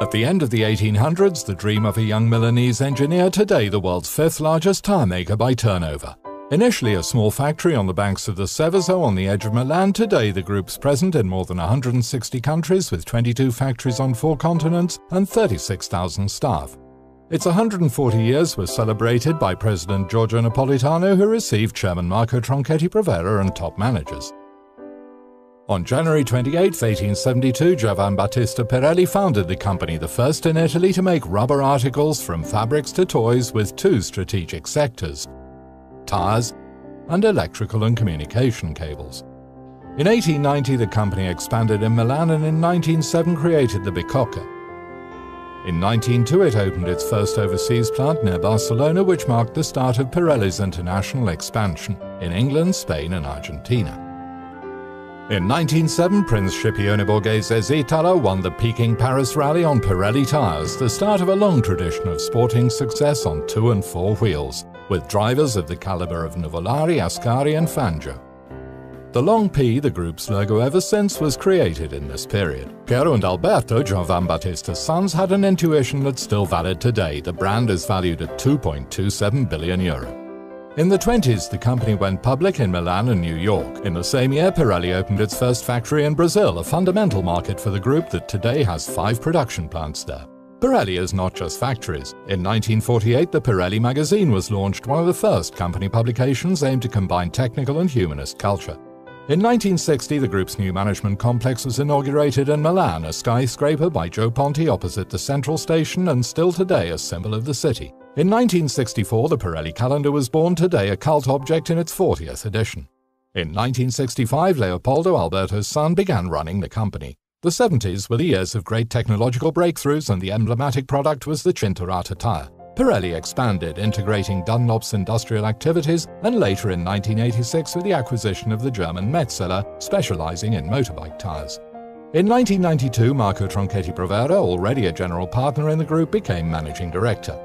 At the end of the 1800s, the dream of a young Milanese engineer, today the world's fifth largest tire maker by turnover. Initially a small factory on the banks of the Seveso on the edge of Milan, today the group's present in more than 160 countries with 22 factories on 4 continents and 36,000 staff. Its 140 years was celebrated by President Giorgio Napolitano, who received Chairman Marco Tronchetti Provera and top managers. On January 28, 1872, Giovan Battista Pirelli founded the company, the first in Italy to make rubber articles from fabrics to toys with 2 strategic sectors: tires and electrical and communication cables. In 1890, the company expanded in Milan and in 1907 created the Bicocca. In 1902, it opened its first overseas plant near Barcelona, which marked the start of Pirelli's international expansion in England, Spain and Argentina. In 1907, Prince Scipione Borghese's Itala won the Peking-Paris Rally on Pirelli tires, the start of a long tradition of sporting success on 2 and 4 wheels, with drivers of the caliber of Nuvolari, Ascari and Fangio. The long P, the group's logo ever since, was created in this period. Piero and Alberto, Giovan Battista's sons, had an intuition that's still valid today. The brand is valued at €2.27 billion. In the 20s, the company went public in Milan and New York. In the same year, Pirelli opened its first factory in Brazil, a fundamental market for the group that today has 5 production plants there. Pirelli is not just factories. In 1948, the Pirelli magazine was launched, one of the first company publications aimed to combine technical and humanist culture. In 1960, the group's new management complex was inaugurated in Milan, a skyscraper by Joe Ponti opposite the central station and still today a symbol of the city. In 1964, the Pirelli calendar was born, today a cult object in its 40th edition. In 1965, Leopoldo, Alberto's son, began running the company. The 70s were the years of great technological breakthroughs, and the emblematic product was the Cinturata tire. Pirelli expanded, integrating Dunlop's industrial activities, and later in 1986 with the acquisition of the German Metzeler, specializing in motorbike tires. In 1992, Marco Tronchetti Provera, already a general partner in the group, became managing director.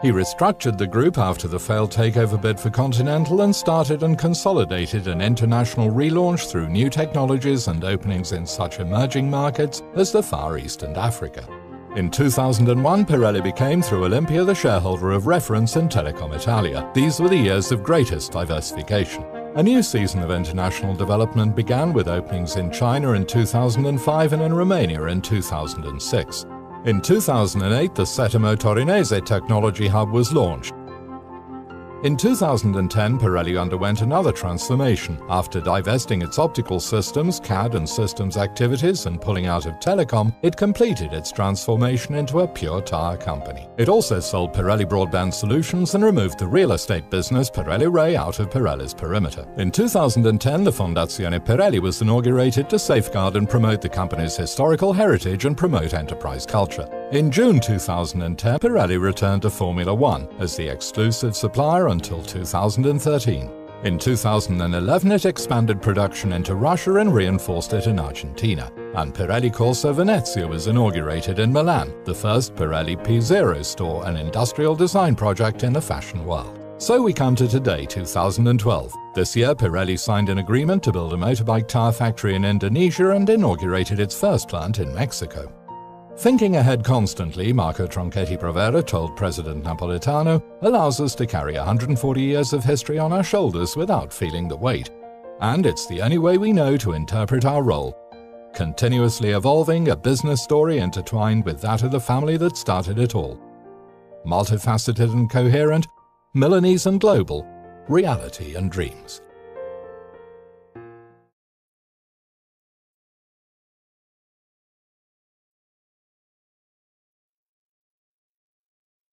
He restructured the group after the failed takeover bid for Continental and started and consolidated an international relaunch through new technologies and openings in such emerging markets as the Far East and Africa. In 2001, Pirelli became, through Olympia, the shareholder of reference in Telecom Italia. These were the years of greatest diversification. A new season of international development began with openings in China in 2005 and in Romania in 2006. In 2008, the Settimo Torinese Technology Hub was launched. In 2010, Pirelli underwent another transformation. After divesting its optical systems, CAD and systems activities and pulling out of telecom, it completed its transformation into a pure tire company. It also sold Pirelli Broadband Solutions and removed the real estate business Pirelli Ray out of Pirelli's perimeter. In 2010, the Fondazione Pirelli was inaugurated to safeguard and promote the company's historical heritage and promote enterprise culture. In June 2010, Pirelli returned to Formula One as the exclusive supplier until 2013. In 2011, it expanded production into Russia and reinforced it in Argentina. And Pirelli Corso Venezia was inaugurated in Milan, the first Pirelli P0 store, an industrial design project in the fashion world. So we come to today, 2012. This year, Pirelli signed an agreement to build a motorbike tire factory in Indonesia and inaugurated its first plant in Mexico. Thinking ahead constantly, Marco Tronchetti Provera told President Napolitano, allows us to carry 140 years of history on our shoulders without feeling the weight. And it's the only way we know to interpret our role. Continuously evolving, a business story intertwined with that of the family that started it all. Multifaceted and coherent, Milanese and global, reality and dreams.